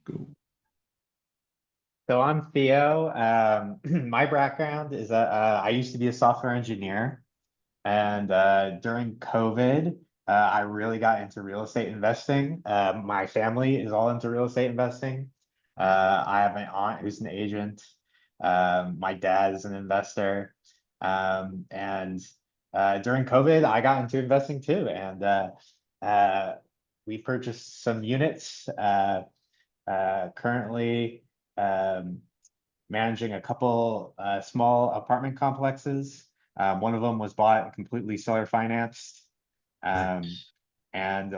Cool. So I'm Theo. My background is that I used to be a software engineer, and during COVID, I really got into real estate investing. My family is all into real estate investing. I have my aunt who's an agent. My dad is an investor. And During COVID, I got into investing too, and uh, we purchased some units. Currently um, managing a couple small apartment complexes. One of them was bought completely seller financed. Um, Nice. and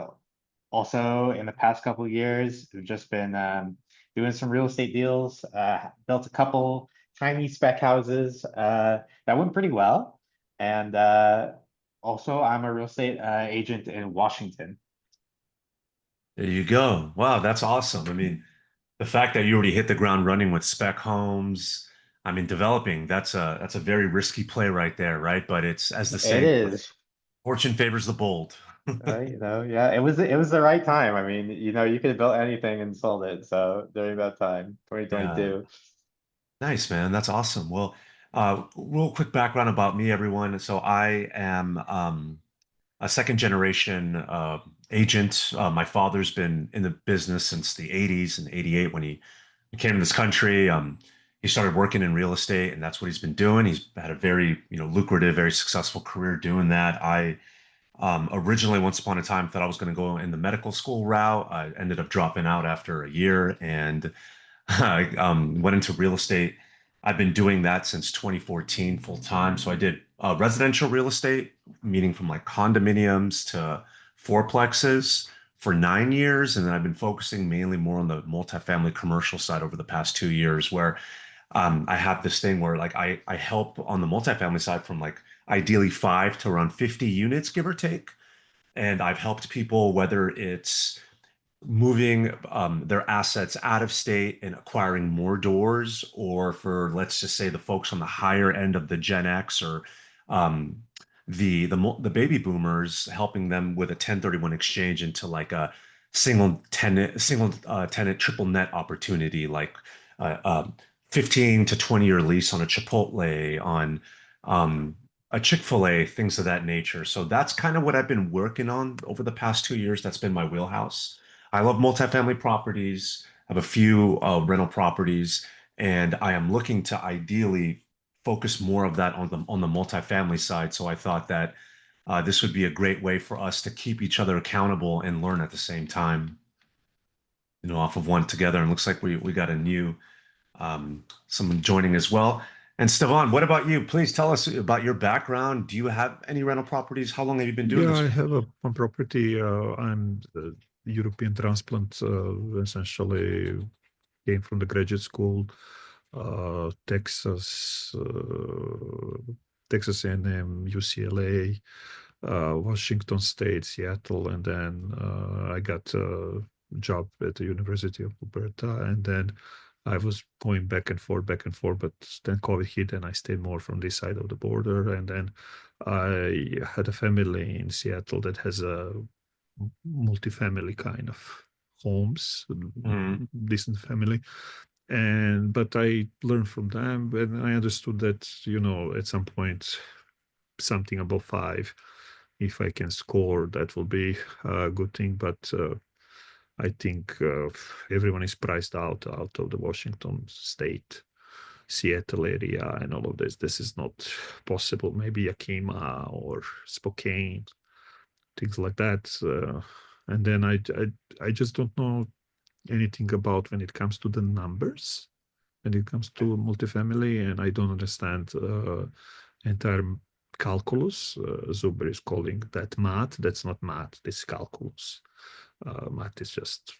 Also in the past couple of years, we've just been doing some real estate deals, built a couple tiny spec houses that went pretty well. And Also, I'm a real estate agent in Washington. There you go. Wow, that's awesome. I mean, the fact that you already hit the ground running with spec homes, I mean, developing, that's a very risky play right there, right? But it's as the It saying goes, is. fortune favors the bold. Yeah, it was the right time. I mean, you could have built anything and sold it. So during that time, Yeah. 2022. Nice, man. That's awesome. Well, real quick background about me, everyone. So I am a second generation agent. My father's been in the business since the 80s and 88 when he came to this country. He started working in real estate and that's what he's been doing. He's had a very, lucrative, very successful career doing that. I originally, once upon a time, thought I was going to go in the medical school route. I ended up dropping out after a year and I went into real estate. I've been doing that since 2014 full time. So I did residential real estate, meaning from like condominiums to fourplexes for 9 years. And then I've been focusing mainly more on the multifamily commercial side over the past 2 years, where I have this thing where like I help on the multifamily side from like ideally 5 to around 50 units, give or take. And I've helped people, whether it's moving their assets out of state and acquiring more doors, or for let's just say the folks on the higher end of the Gen X or um, the baby boomers, helping them with a 1031 exchange into like a single tenant triple net opportunity, like uh, uh, 15 to 20-year lease on a Chipotle, on um, a Chick-fil-A, things of that nature. So that's kind of what I've been working on over the past 2 years. That's been my wheelhouse. I love multifamily properties. I have a few rental properties, and I am looking to ideally focus more of that on the multifamily side. So I thought that this would be a great way for us to keep each other accountable and learn at the same time, off of one together. And looks like we got a new someone joining as well. And Stevan, what about you? Please tell us about your background. Do you have any rental properties? How long have you been doing Yeah, this I for? have one property. I'm the European transplant, essentially came from the graduate school, Texas, Texas A&M, UCLA, Washington State, Seattle, and then I got a job at the University of Alberta, and then I was going back and forth, but then COVID hit, and I stayed more from this side of the border, and then I had a family in Seattle that has a multifamily kind of homes, Mhm. decent family. And but I learned from them, and I understood that, at some point, something above five, if I can score, that will be a good thing. But I think everyone is priced out of the Washington state, Seattle area, and all of this. This is not possible. Maybe Yakima or Spokane, things like that. And then I just don't know anything about when it comes to the numbers, when it comes to multifamily, and I don't understand entire calculus. Zuber is calling that math. That's not math. This calculus. Math is just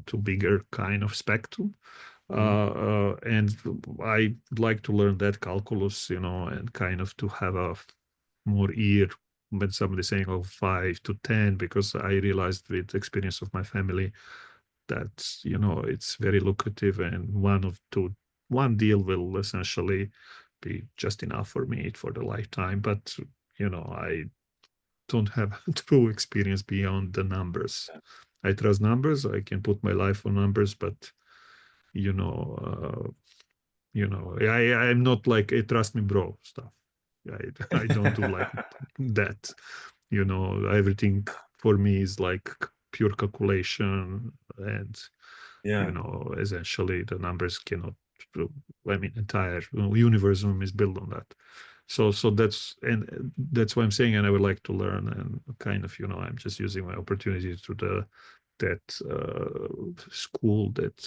too bigger kind of spectrum. Mhm. And I like to learn that calculus, and kind of to have a more ear when somebody saying, oh, 5 to 10, because I realized with experience of my family that, it's very lucrative, and one deal will essentially be just enough for me for the lifetime. But, I don't have true experience beyond the numbers. I trust numbers. I can put my life on numbers, but you know, I'm not like a trust me, bro stuff. I don't do like that. Everything for me is like pure calculation, and Yeah. essentially the numbers cannot. I mean, entire universum is built on that. So that's why I'm saying, and I would like to learn, and kind of, I'm just using my opportunity to that school that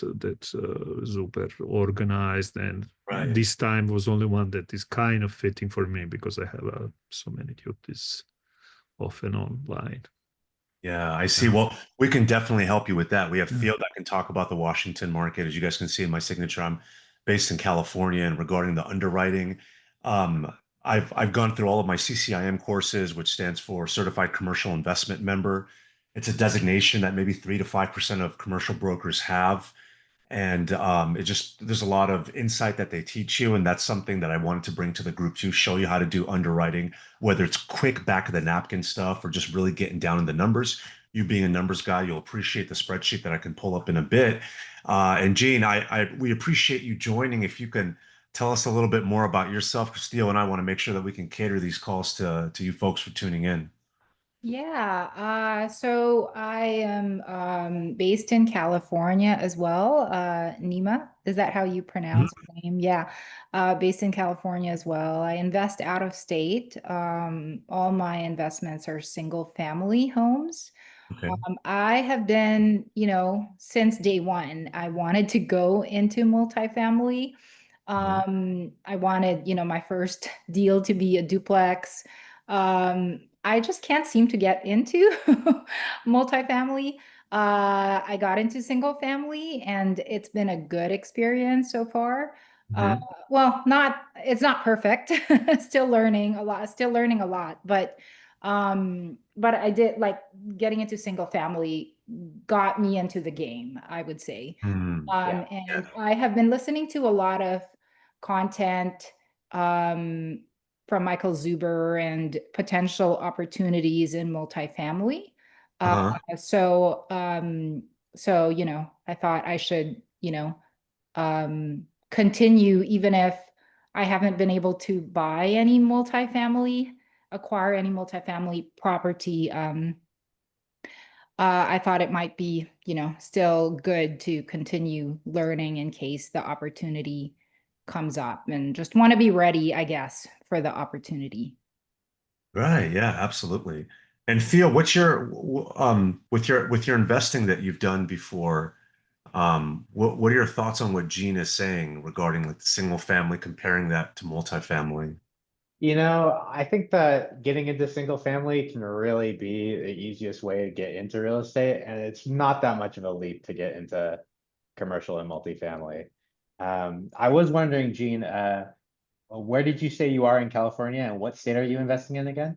super organized, and Right. this time was only one that is kind of fitting for me because I have so many duties off and online. Yeah, I see. Yeah. Well, we can definitely help you with that. We have Yeah. field that can talk about the Washington market. As you guys can see in my signature, I'm based in California, and regarding the underwriting, um, I've gone through all of my CCIM courses, which stands for Certified Commercial Investment Member. It's a designation that maybe 3 to 5% of commercial brokers have. And it just, there's a lot of insight that they teach you. And that's something that I wanted to bring to the group to show you how to do underwriting, whether it's quick back of the napkin stuff or just really getting down in the numbers. You being a numbers guy, you'll appreciate the spreadsheet that I can pull up in a bit. And Gene, we appreciate you joining. If you can tell us a little bit more about yourself, Castillo and I want to make sure that we can cater these calls to you folks for tuning in. Yeah, so I am based in California as well. Nima, is that how you pronounce Mhm. your name? Yeah, based in California as well. I invest out of state. All my investments are single family homes. Okay. I have been, since day one, I wanted to go into multifamily. Mhm. I wanted, my first deal to be a duplex. I just can't seem to get into multifamily. I got into single family and it's been a good experience so far. Uh, Mhm. it's not perfect. Still learning a lot, but I did like getting into single family got me into the game, I would say. Mhm. Yeah. And I have been listening to a lot of content um, from Michael Zuber and potential opportunities in multifamily. Uh, Uh-huh. so, um, so, I thought I should, continue even if I haven't been able to acquire any multifamily property. I thought it might be, still good to continue learning in case the opportunity comes up and just want to be ready, I guess, for the opportunity. Right. Yeah, absolutely. And Theo, what's your with your investing that you've done before? What are your thoughts on what Gene is saying regarding like single family, comparing that to multifamily? I think that getting into single family can really be the easiest way to get into real estate, and it's not that much of a leap to get into commercial and multifamily. I was wondering, Gene, where did you say you are in California, and what state are you investing in again?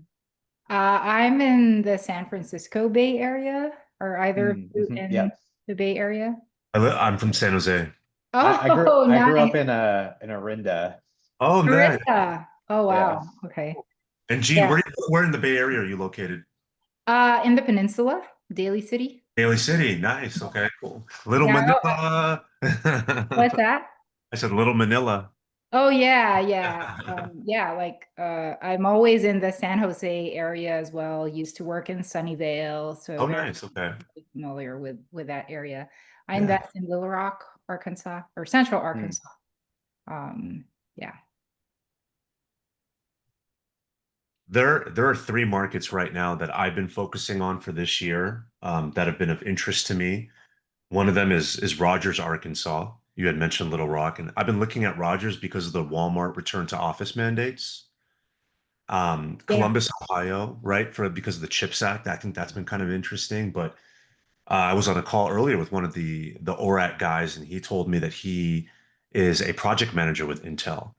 I'm in the San Francisco Bay Area, or either of you Mhm, in yep. the Bay Area. I'm from San Jose. I grew Oh, I grew up nice. in Orinda. Oh, nice. Marissa. Oh, Yeah. wow. Okay. And Gene, Yeah. where in the Bay Area are you located? In the peninsula, Daly City. Daly City. Nice. Okay, cool. Little Yeah. Manila. What's that? I said Little Manila. Oh yeah, yeah. Yeah, like I'm always in the San Jose area as well. Used to work in Sunnyvale, so Oh, very nice. Okay. familiar with that area. I Yeah. invest in Little Rock, Arkansas, or Central Hmm. Arkansas. Yeah. There are three markets right now that I've been focusing on for this year, that have been of interest to me. One of them is Rogers, Arkansas. You had mentioned Little Rock, and I've been looking at Rogers because of the Walmart return to office mandates. Yeah. Columbus, Ohio, right? Because of the CHIPS Act. I think that's been kind of interesting. But I was on a call earlier with one of the ORAT guys, and he told me that he is a project manager with Intel.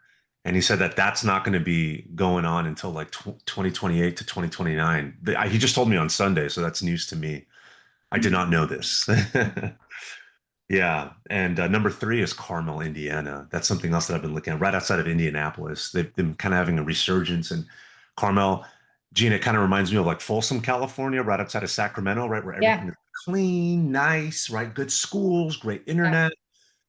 And he said that that's not going to be going on until like 2028 to 2029. He just told me on Sunday, so that's news to me. I did not know this. Yeah. And number three is Carmel, Indiana. That's something else that I've been looking at right outside of Indianapolis. They've been kind of having a resurgence in Carmel. Gene, it kind of reminds me of like Folsom, California, right outside of Sacramento, right where everything Yeah. is clean, nice, right? Good schools, great Yeah. internet.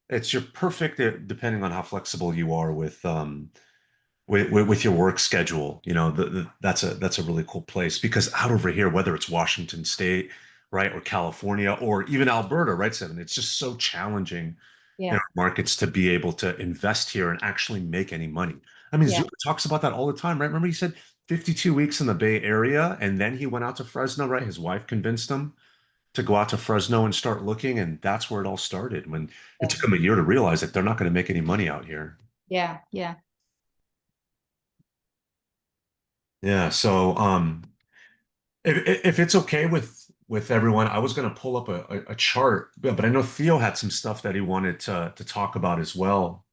It's your perfect, depending on how flexible you are with your work schedule. That's a really cool place because out over here, whether it's Washington State, right, or California, or even Alberta, right, Seven, it's just so challenging in Yeah. our markets to be able to invest here and actually make any money. I mean, Yeah. Zupa talks about that all the time, right? Remember he said 52 weeks in the Bay Area, and then he went out to Fresno, right? His wife convinced him to go out to Fresno and start looking, and that's where it all started. When it took Yeah. him a year to realize that they're not going to make any money out here. Yeah. Yeah. Yeah, so if it's okay with everyone, I was going to pull up a chart, but I know Theo had some stuff that he wanted to talk about as well.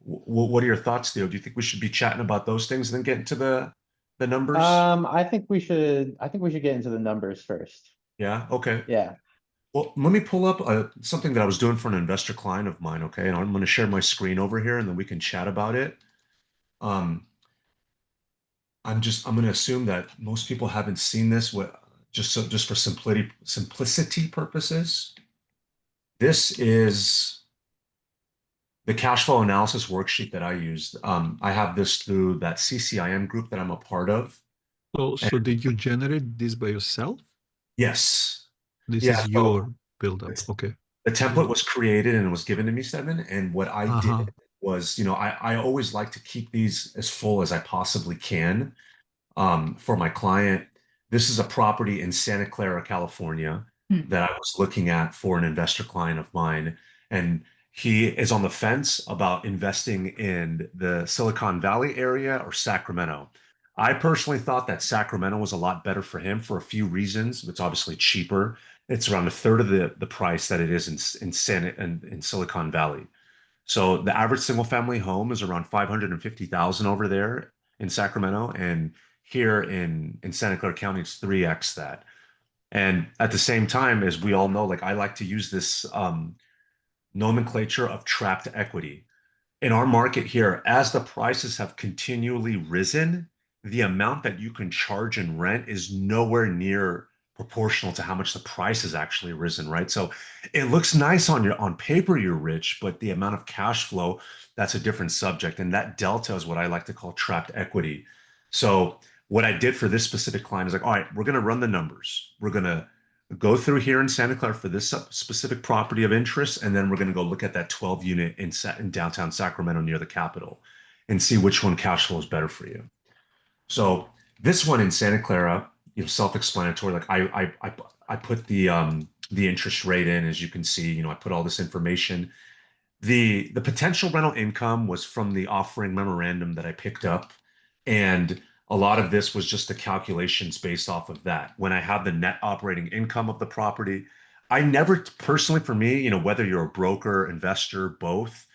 What are your thoughts, Theo? Do you think we should be chatting about those things and then get into the numbers? I think we should get into the numbers first. Yeah, okay. Yeah. Well, let me pull up something that I was doing for an investor client of mine, okay? And I'm going to share my screen over here, and then we can chat about it. Um, I'm going to assume that most people haven't seen this. Just for simplicity purposes. This is the cash flow analysis worksheet that I used. I have this through that CCIM group that I'm a part of. So, And so did you generate this by yourself? yes, This yeah. is So your build-up. it's, Okay. the template was created and it was given to me, Seven. And what I did Uh-huh. was, I always like to keep these as full as I possibly can. For my client. This is a property in Santa Clara, California, Hmm. that I was looking at for an investor client of mine. And he is on the fence about investing in the Silicon Valley area or Sacramento. I personally thought that Sacramento was a lot better for him for a few reasons. It's obviously cheaper. It's around a third of the price that it is in Silicon Valley. So the average single family home is around 550,000 over there in Sacramento, and here in Santa Clara County, it's 3x that. And at the same time, as we all know, like I like to use this nomenclature of trapped equity in our market here, as the prices have continually risen, the amount that you can charge in rent is nowhere near proportional to how much the price has actually risen, right? So it looks nice on paper, you're rich, but the amount of cash flow, that's a different subject. And that delta is what I like to call trapped equity. So what I did for this specific client is like, all right, we're going to run the numbers. We're going to go through here in Santa Clara for this specific property of interest, and then we're going to go look at that 12 unit in downtown Sacramento near the Capitol and see which one cash flow is better for you. So this one in Santa Clara, self-explanatory. Like I put the interest rate in, as you can see. I put all this information. The potential rental income was from the offering memorandum that I picked up, and a lot of this was just the calculations based off of that. When I have the net operating income of the property, I never personally, for me, whether you're a broker, investor, both,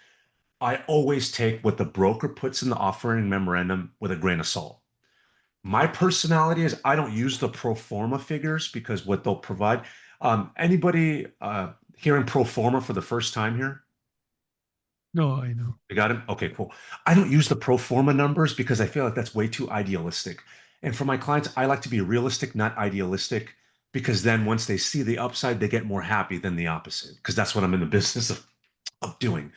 I always take what the broker puts in the offering memorandum with a grain of salt. My personality is I don't use the pro forma figures because what they'll provide. Anybody hearing pro forma for the first time here? No, I know. You got him? Okay, cool. I don't use the pro forma numbers because I feel like that's way too idealistic. And for my clients, I like to be realistic, not idealistic, because then once they see the upside, they get more happy than the opposite, because that's what I'm in the business of doing.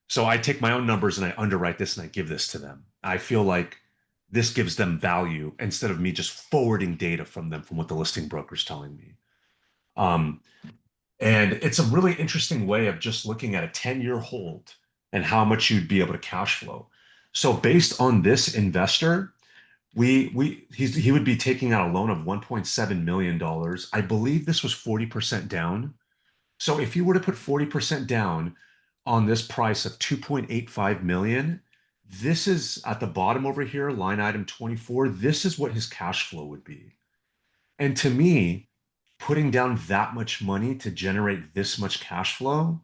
So I take my own numbers and I underwrite this and I give this to them. I feel like this gives them value instead of me just forwarding data from them from what the listing broker's telling me. Um, and it's a really interesting way of just looking at a 10-year hold and how much you'd be able to cash flow. So based on this investor, he would be taking out a loan of $1.7 million dollars. I believe this was 40% down. So if you were to put 40% down on this price of 2.85 million, this is at the bottom over here, line item 24. This is what his cash flow would be. And to me, putting down that much money to generate this much cash flow,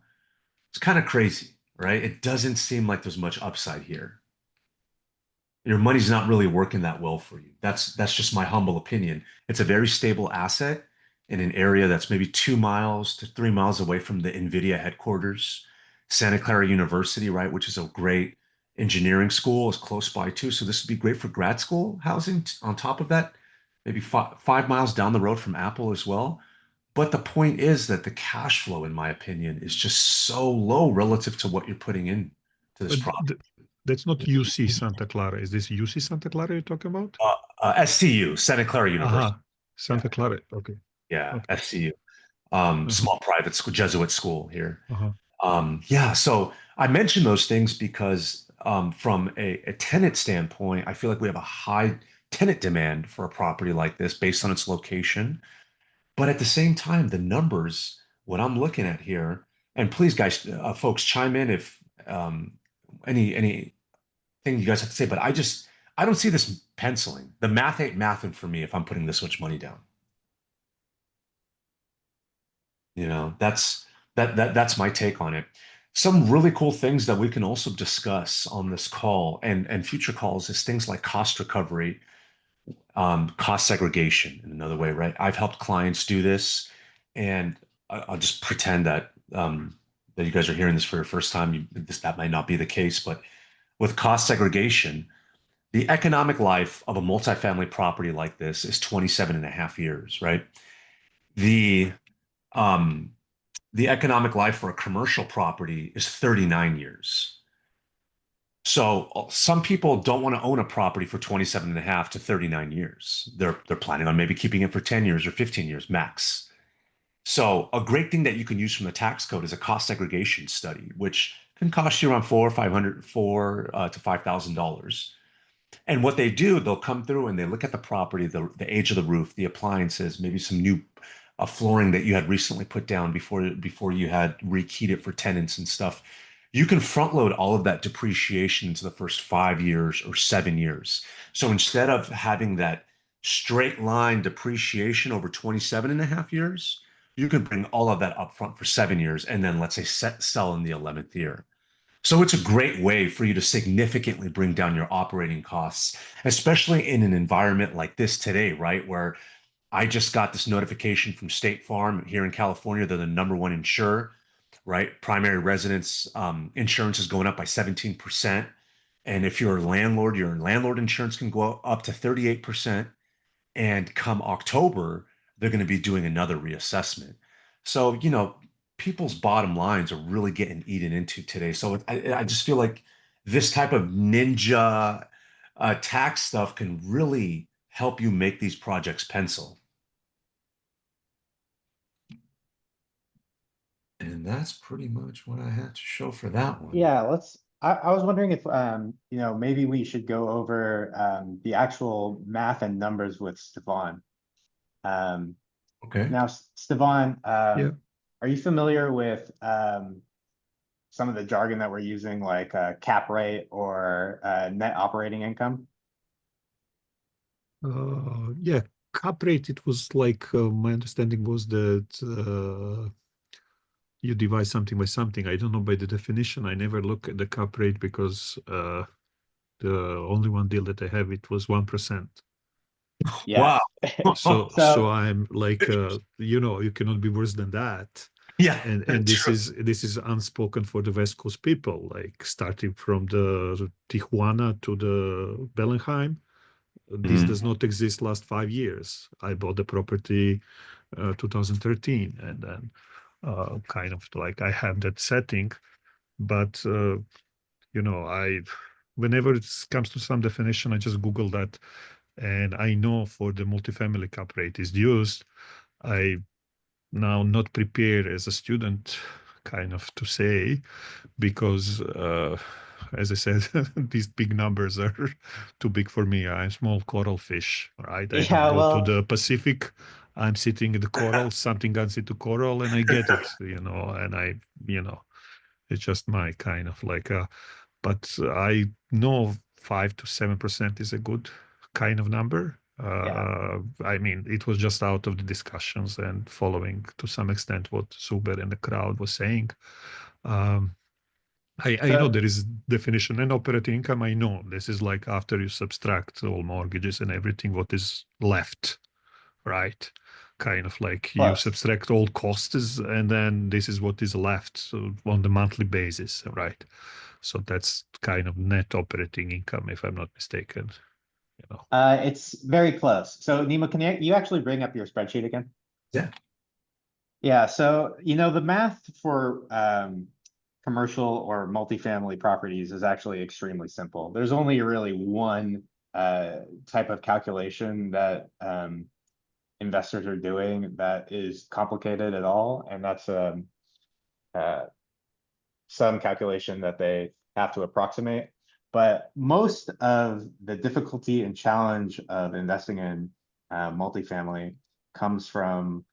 it's kind of crazy, right? It doesn't seem like there's much upside here. Your money's not really working that well for you. That's just my humble opinion. It's a very stable asset in an area that's maybe 2 miles to 3 miles away from the NVIDIA headquarters. Santa Clara University, right, which is a great engineering school, is close by too. So this would be great for grad school housing on top of that, maybe 5 miles down the road from Apple as well. But the point is that the cash flow, in my opinion, is just so low relative to what you're putting in to this But property. that's not UC Santa Clara. Is this UC Santa Clara you're talking about? SCU, Santa Clara University. Aha, Santa Clara. Okay. Yeah, Okay. SCU. Uh-huh. Small private school, Jesuit school here. Uh-huh. Yeah, so I mention those things because from a tenant standpoint, I feel like we have a high tenant demand for a property like this based on its location. But at the same time, the numbers, what I'm looking at here, and please, guys, folks, chime in if anything you guys have to say. But I don't see this penciling. The math ain't mathing for me if I'm putting this much money down. You know, that's my take on it. Some really cool things that we can also discuss on this call and future calls is things like cost recovery, cost segregation in another way, right? I've helped clients do this, and I'll just pretend that you guys are hearing this for your first time. That might not be the case, but with cost segregation, the economic life of a multifamily property like this is 27 and a half years, right? The um, the economic life for a commercial property is 39 years. So some people don't want to own a property for 27 and a half to 39 years. They're planning on maybe keeping it for 10 years or 15 years max. So a great thing that you can use from the tax code is a cost segregation study, which can cost you around four to $5,000. And what they do, they'll come through and they look at the property, the age of the roof, the appliances, maybe some new flooring that you had recently put down before you had rekeyed it for tenants and stuff. You can front load all of that depreciation into the first 5 years or 7 years. So instead of having that straight line depreciation over 27 and a half years, you can bring all of that upfront for 7 years and then let's say sell in the 11th year. So it's a great way for you to significantly bring down your operating costs, especially in an environment like this today, right? Where I just got this notification from State Farm here in California. They're the number one insurer, right? Primary residence insurance is going up by 17%. And if you're a landlord, your landlord insurance can go up to 38%. And come October, they're going to be doing another reassessment. So, people's bottom lines are really getting eaten into today. So I just feel like this type of ninja tax stuff can really help you make these projects pencil. And that's pretty much what I had to show for that one. Yeah, I was wondering if maybe we should go over the actual math and numbers with Stefan. Okay. Now, Stefan, Yeah. are you familiar with some of the jargon that we're using, like cap rate or net operating income? Yeah, cap rate, it was like my understanding was that you divide something by something. I don't know by the definition. I never look at the cap rate because the only one deal that I have, it was 1%. Yes. Wow. So So I'm like, you cannot be worse than that. Yeah, And this true. is unspoken for the West Coast people, like starting from the Tijuana to the Bellingham. This Mhm. does not exist last 5 years. I bought the property 2013, and then kind of like I have that setting, but I whenever it comes to some definition, I just Google that, and I know for the multifamily cap rate is used. I now not prepared as a student kind of to say because as I said, these big numbers are too big for me. I'm small coral fish, right? I don't yeah, go to well, the Pacific. I'm sitting in the coral, something guns into coral, and I get it, and it's just my kind of like but I know 5 to 7% is a good kind of number. yeah. I mean, it was just out of the discussions and following to some extent what Suber and the crowd was saying. Um, I know So there is definition and operating income. I know this is like after you subtract all mortgages and everything, what is left, right? Kind of like you close. subtract all costs and then this is what is left, so on the monthly basis, right? So that's kind of net operating income, if I'm not mistaken. It's very close. So Nima, can you actually bring up your spreadsheet again? Yeah. Yeah, so the math for commercial or multifamily properties is actually extremely simple. There's only really one type of calculation that investors are doing that is complicated at all, and that's uh, some calculation that they have to approximate. But most of the difficulty and challenge of investing in multifamily comes from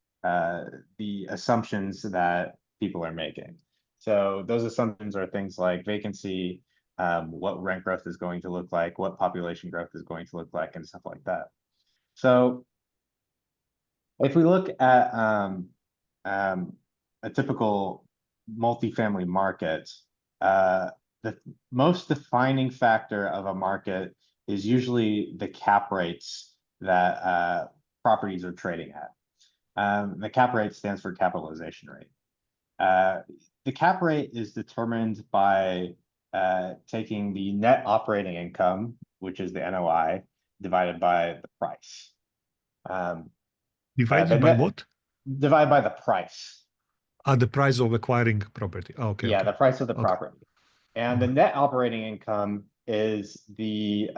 the assumptions that people are making. So those assumptions are things like vacancy, what rent growth is going to look like, what population growth is going to look like, and stuff like that. So if we look at a typical multifamily market, the most defining factor of a market is usually the cap rates that properties are trading at. The cap rate stands for capitalization rate. The cap rate is determined by taking the net operating income, which is the NOI, divided by the price. Divided The by net what? divided by the price. The price of acquiring property. Okay, Yeah, okay. the price of the Okay. property. And the net operating income is the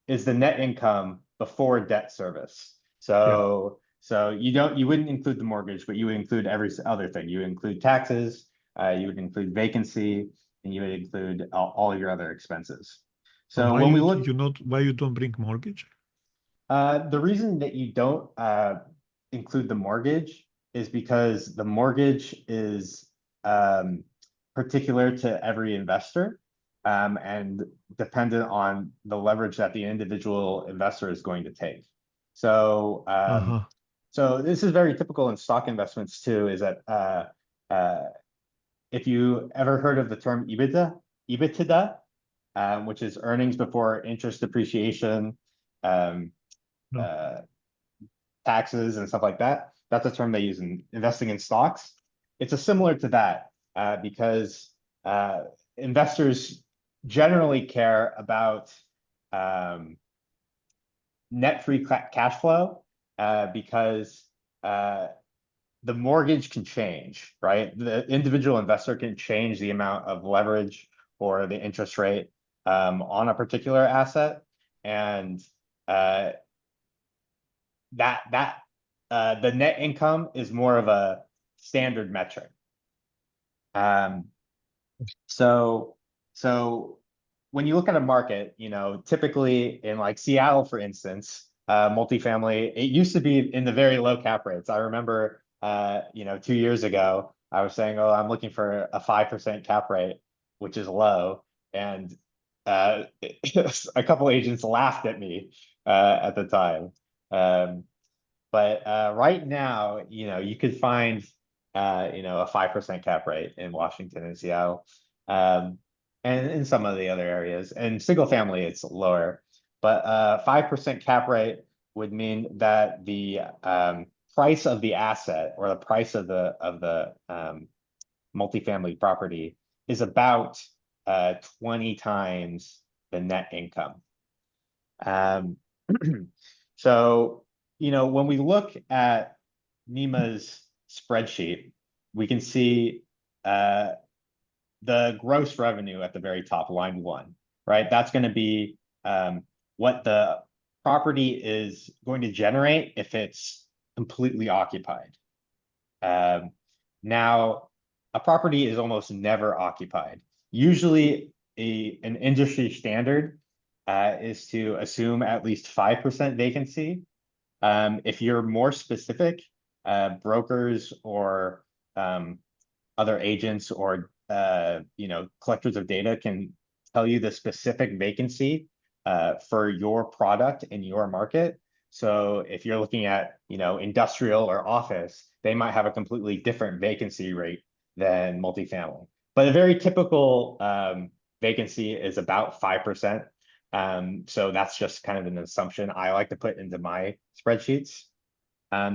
net income before debt service. So you wouldn't include the mortgage, but you would include every other thing. You would include taxes, you would include vacancy, and you would include all your other expenses. So Why when we you look, you not why you don't bring mortgage? the reason that you don't include the mortgage is because the mortgage is particular to every investor and dependent on the leverage that the individual investor is going to take. So, Uh-huh. so this is very typical in stock investments too, is that if you ever heard of the term EBITDA, which is earnings before interest, depreciation, No. taxes and stuff like that. That's a term they use in investing in stocks. It's a similar to that because investors generally care about net free cash flow because the mortgage can change, right? The individual investor can change the amount of leverage or the interest rate on a particular asset, and the net income is more of a standard metric. So when you look at a market, typically in like Seattle, for instance, multifamily, it used to be in the very low cap rates. I remember, 2 years ago, I was saying, oh, I'm looking for a 5% cap rate, which is low. And a couple agents laughed at me at the time. But right now, you could find, a 5% cap rate in Washington and Seattle, and in some of the other areas. And single family, it's lower. But 5% cap rate would mean that the price of the asset or the price of the multifamily property is about 20 times the net income. So, when we look at Nima's spreadsheet, we can see the gross revenue at the very top, line 1, right? That's going to be what the property is going to generate if it's completely occupied. Now, a property is almost never occupied. Usually, an industry standard is to assume at least 5% vacancy. If you're more specific, brokers or other agents or collectors of data can tell you the specific vacancy for your product in your market. So if you're looking at industrial or office, they might have a completely different vacancy rate than multifamily. But a very typical vacancy is about 5%. So that's just kind of an assumption I like to put into my spreadsheets.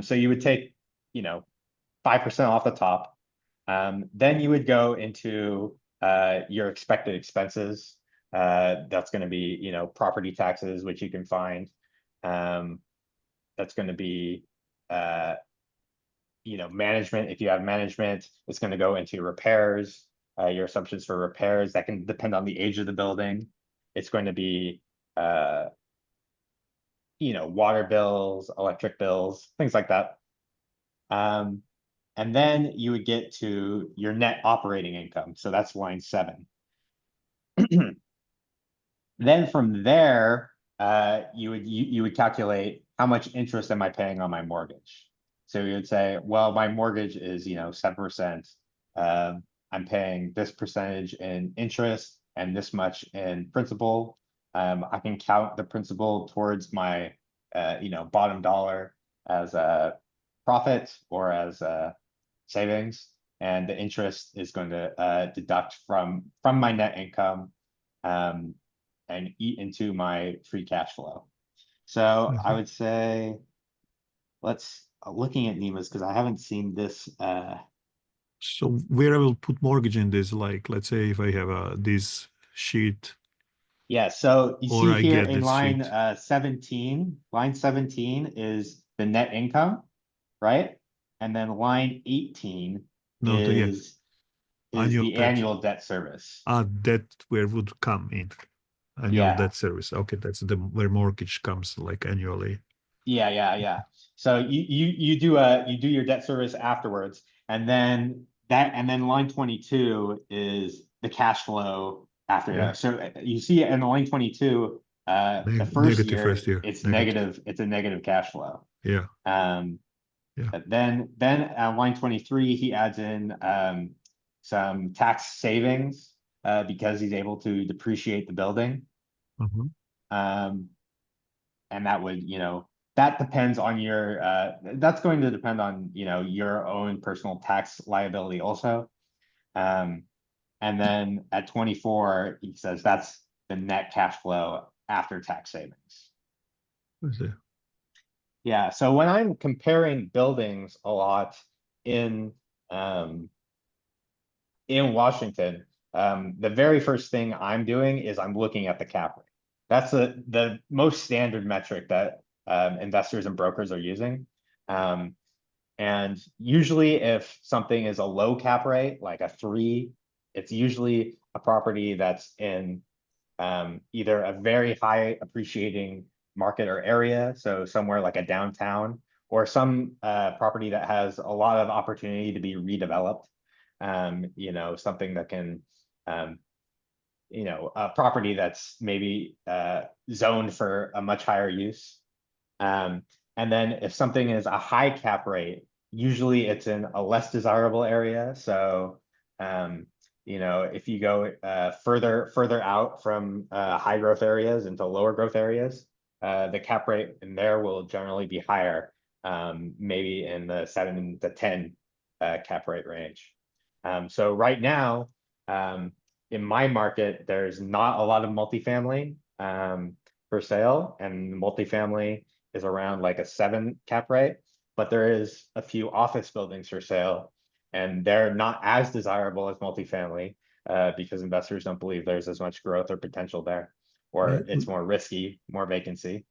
So you would take 5% off the top. Then you would go into your expected expenses. That's going to be, property taxes, which you can find. That's going to be, management. If you have management, it's going to go into repairs, your assumptions for repairs. That can depend on the age of the building. It's going to be, water bills, electric bills, things like that. And then you would get to your net operating income. So that's line 7. Then from there, you would calculate how much interest am I paying on my mortgage. So you would say, well, my mortgage is 7%. I'm paying this percentage in interest and this much in principal. I can count the principal towards my bottom dollar as a profit or as a savings, and the interest is going to deduct from my net income. And eat into my free cash flow. So I would say, looking at Nima's, because I haven't seen this. So where I will put mortgage in this, like, let's say if I have this sheet, Yeah, so you or see I here get in this line sheet. 17, line 17 is the net income, right? And then line 18 No, yeah, is annual the debt. annual debt service. Debt where would come in annual Yeah. debt service. Okay, that's where mortgage comes like annually. Yeah. So you do your debt service afterwards, and then line 22 is the cash flow after Yeah. that. So you see in line 22, the first Negative year, first year. it's Negative. negative. It's a negative cash flow. Yeah. Yeah. But then line 23, he adds in some tax savings because he's able to depreciate the building. And that would, that depends on your, that's going to depend on, your own personal tax liability also. And then at 24, he says that's the net cash flow after tax savings. Yeah, so when I'm comparing buildings a lot in Washington, the very first thing I'm doing is I'm looking at the cap rate. That's the most standard metric that investors and brokers are using. And usually if something is a low cap rate, like a 3, it's usually a property that's in either a very high appreciating market or area, so somewhere like a downtown, or some property that has a lot of opportunity to be redeveloped. Something that can, a property that's maybe zoned for a much higher use. And then if something is a high cap rate, usually it's in a less desirable area. So, if you go further out from high growth areas into lower growth areas, the cap rate in there will generally be higher, maybe in the 7 to 10 cap rate range. So right now, in my market, there's not a lot of multifamily for sale, and multifamily is around like a 7 cap rate, but there is a few office buildings for sale, and they're not as desirable as multifamily because investors don't believe there's as much growth or potential there, or it's more risky, more vacancy.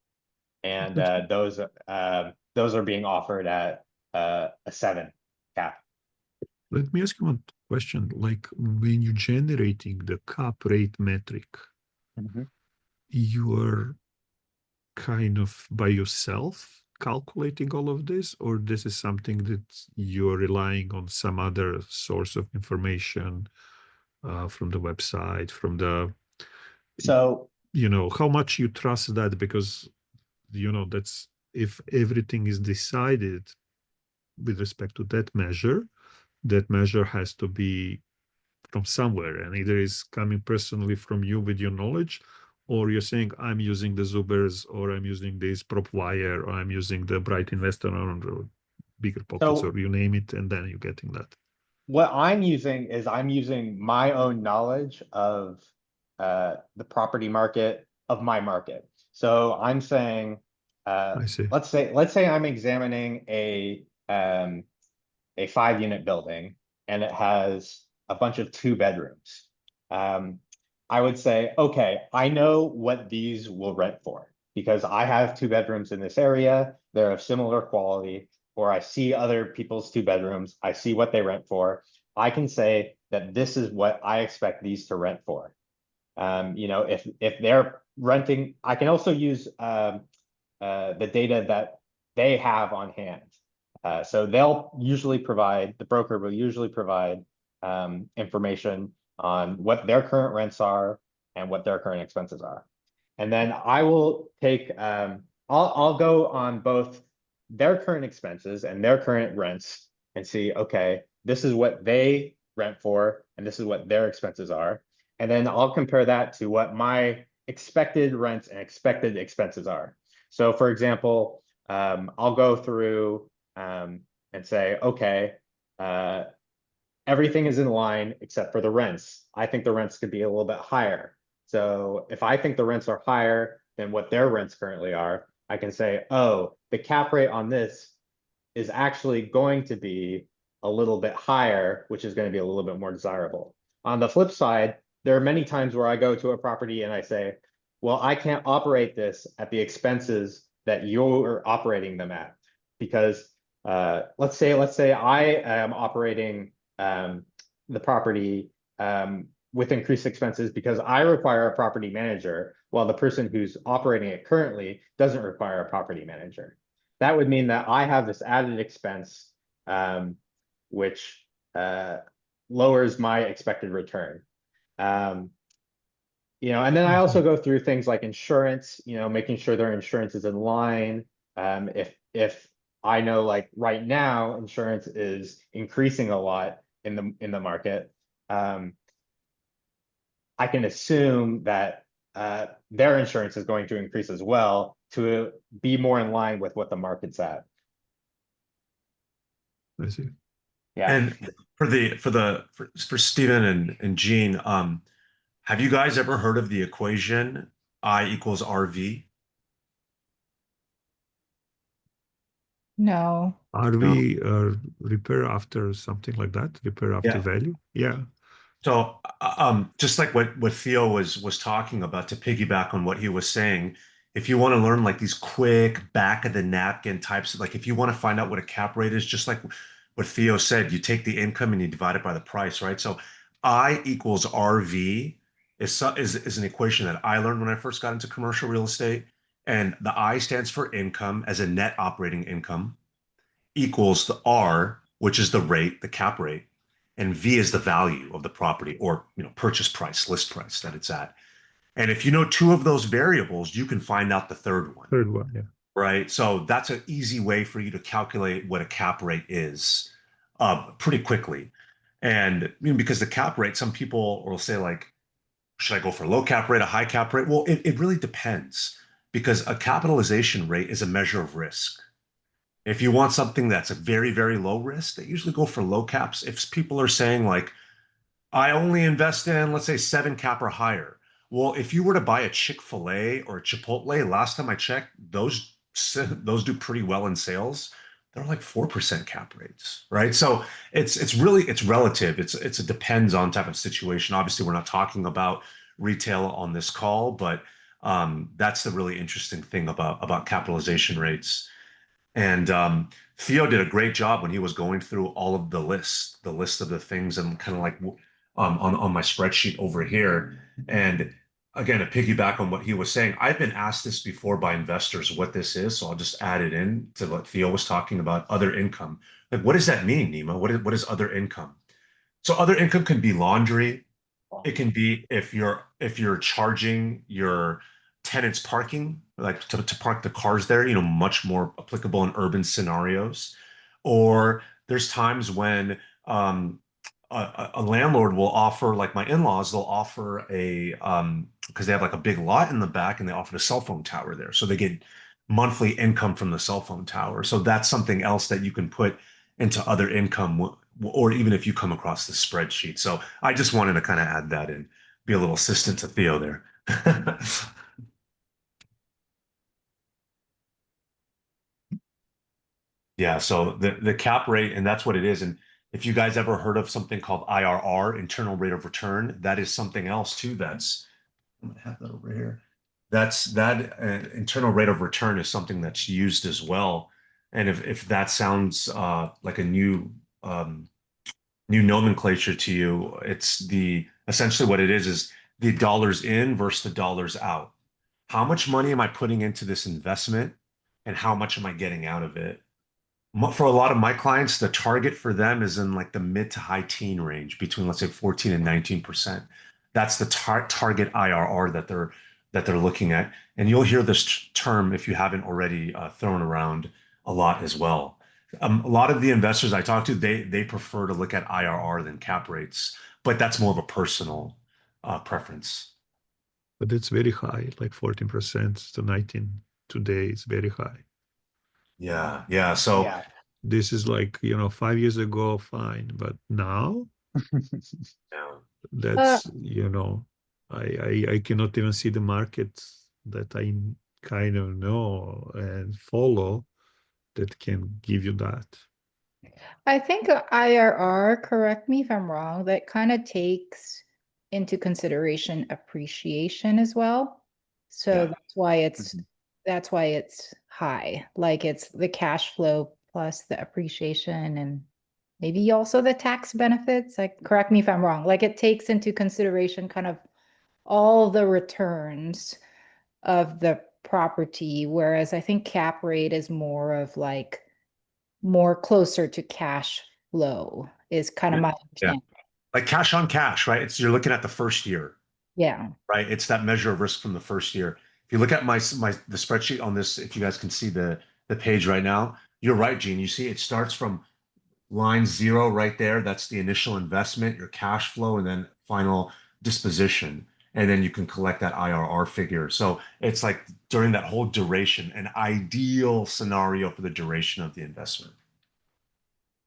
And those are being offered at a 7 cap. Let me ask you one question. Like when you're generating the cap rate metric, you are kind of by yourself calculating all of this, or this is something that you're relying on some other source of information from the website, from the, so how much you trust that, because that's if everything is decided with respect to that measure has to be from somewhere, and either is coming personally from you with your knowledge, or you're saying I'm using the Zubers, or I'm using this PropWire, or I'm using the Bright Investor, or Bigger Pockets, or you name it, and then you're getting that. What I'm using is I'm using my own knowledge of the property market of my market. So I'm saying, I see. let's say I'm examining a 5-unit building, and it has a bunch of 2 bedrooms. I would say, okay, I know what these will rent for because I have 2 bedrooms in this area. They're of similar quality. or I see other people's 2 bedrooms, I see what they rent for, I can say that this is what I expect these to rent for. You know, if they're renting, I can also use the data that they have on hand. So the broker will usually provide information on what their current rents are and what their current expenses are. And then I will take, I'll go on both their current expenses and their current rents and see, okay, this is what they rent for, and this is what their expenses are. And then I'll compare that to what my expected rents and expected expenses are. So for example, I'll go through and say, okay, everything is in line except for the rents. I think the rents could be a little bit higher. So if I think the rents are higher than what their rents currently are, I can say, oh, the cap rate on this is actually going to be a little bit higher, which is going to be a little bit more desirable. On the flip side, there are many times where I go to a property and I say, well, I can't operate this at the expenses that you're operating them at. Because let's say I am operating the property with increased expenses because I require a property manager, while the person who's operating it currently doesn't require a property manager. That would mean that I have this added expense, which lowers my expected return. You know, and then I also go through things like insurance, you know, making sure their insurance is in line. If I know, like right now, insurance is increasing a lot in the market, I can assume that their insurance is going to increase as well to be more in line with what the market's at. I see. Yeah. And for Stephen and Gene, have you guys ever heard of the equation I equals RV? No. No. RV repair after something like that? Repair after Yeah. value? Yeah. So, just like what Theo was talking about, to piggyback on what he was saying, if you want to learn like these quick back of the napkin types, like if you want to find out what a cap rate is, just like what Theo said, you take the income and you divide it by the price, right? So, I equals RV is an equation that I learned when I first got into commercial real estate, and the I stands for income as a net operating income, equals the R, which is the rate, the cap rate, and V is the value of the property, or purchase price, list price that it's at. And if you know two of those variables, you can find out the third one, Third one, yeah. right? So that's an easy way for you to calculate what a cap rate is pretty quickly. And because the cap rate, some people will say like, should I go for a low cap rate, a high cap rate? Well, it really depends, because a capitalization rate is a measure of risk. If you want something that's a very, very low risk, they usually go for low caps. If people are saying like, I only invest in, let's say, 7 cap or higher. Well, if you were to buy a Chick-fil-A or a Chipotle, last time I checked, those do pretty well in sales. They're like 4% cap rates, right? So it's relative. It's a depends on type of situation. Obviously, we're not talking about retail on this call, but that's the really interesting thing about capitalization rates. And Theo did a great job when he was going through all of the list of the things, and kind of like on my spreadsheet over here. And again, to piggyback on what he was saying, I've been asked this before by investors what this is, so I'll just add it in to what Theo was talking about, other income. Like, what does that mean, Nima? What is other income? So other income can be laundry. It can be if you're charging your tenants parking, like to park the cars there, much more applicable in urban scenarios. Or there's times when a landlord will offer, like my in-laws, they'll offer because they have like a big lot in the back, and they offer a cell phone tower there. So they get monthly income from the cell phone tower. So that's something else that you can put into other income, or even if you come across the spreadsheet. So I just wanted to kind of add that in, be a little assistant to Theo there. Yeah, so the cap rate, and that's what it is. And if you guys ever heard of something called IRR, internal rate of return, that is something else too. I'm gonna have that over here. That internal rate of return is something that's used as well. And if that sounds like a new nomenclature to you, it's the essentially what it is the dollars in versus the dollars out. How much money am I putting into this investment and how much am I getting out of it? For a lot of my clients, the target for them is in like the mid to high teen range between, let's say, 14 and 19%. That's the target IRR that they're looking at. And you'll hear this term if you haven't already thrown around a lot as well. A lot of the investors I talk to, they prefer to look at IRR than cap rates, but that's more of a personal preference. But it's very high, like 14% to 19 today. It's very high. Yeah, yeah. So Yeah. This is like, 5 years ago, fine. But now yeah. Uh, that's, I cannot even see the market that I kind of know and follow that can give you that. I think a IRR, correct me if I'm wrong, that kind of takes into consideration appreciation as well. So Yeah. Mhm. that's why it's high. Like it's the cash flow plus the appreciation and maybe also the tax benefits. Like correct me if I'm wrong. Like it takes into consideration kind of all the returns of the property, whereas I think cap rate is more of like more closer to cash flow is kind of Yeah. my Yeah. understanding. Like cash on cash, right? It's you're looking at the first year, Yeah. right? It's that measure of risk from the first year. If you look at the spreadsheet on this, if you guys can see the page right now, you're right, Gene. You see it starts from line zero right there. That's the initial investment, your cash flow, and then final disposition. And then you can collect that IRR figure. So it's like during that whole duration, an ideal scenario for the duration of the investment.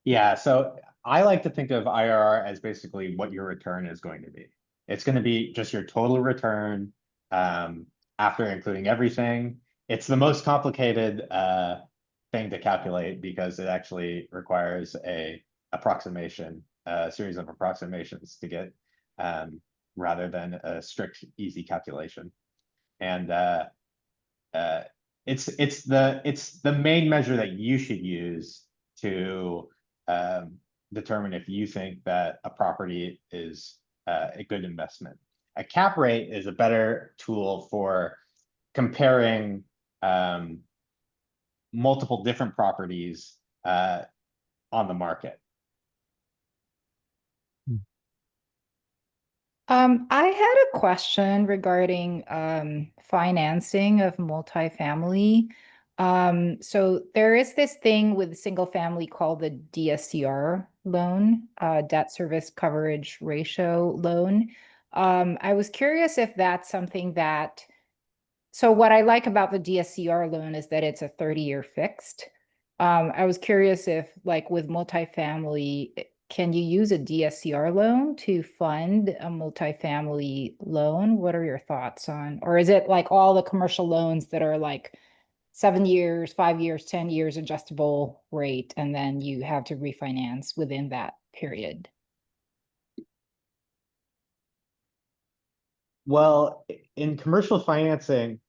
Yeah, so I like to think of IRR as basically what your return is going to be. It's going to be just your total return um, after including everything. It's the most complicated thing to calculate because it actually requires a series of approximations to get rather than a strict, easy calculation. And uh, it's the main measure that you should use to um, determine if you think that a property is a good investment. A cap rate is a better tool for comparing um, multiple different properties on the market. I had a question regarding financing of multifamily. So there is this thing with single family called the DSCR loan, debt service coverage ratio loan. I was curious if that's something that so what I like about the DSCR loan is that it's a 30-year fixed. I was curious if, like with multifamily, can you use a DSCR loan to fund a multifamily loan? What are your thoughts on, or is it like all the commercial loans that are like 7 years, 5 years, 10 years adjustable rate, and then you have to refinance within that period? Well, in commercial financing,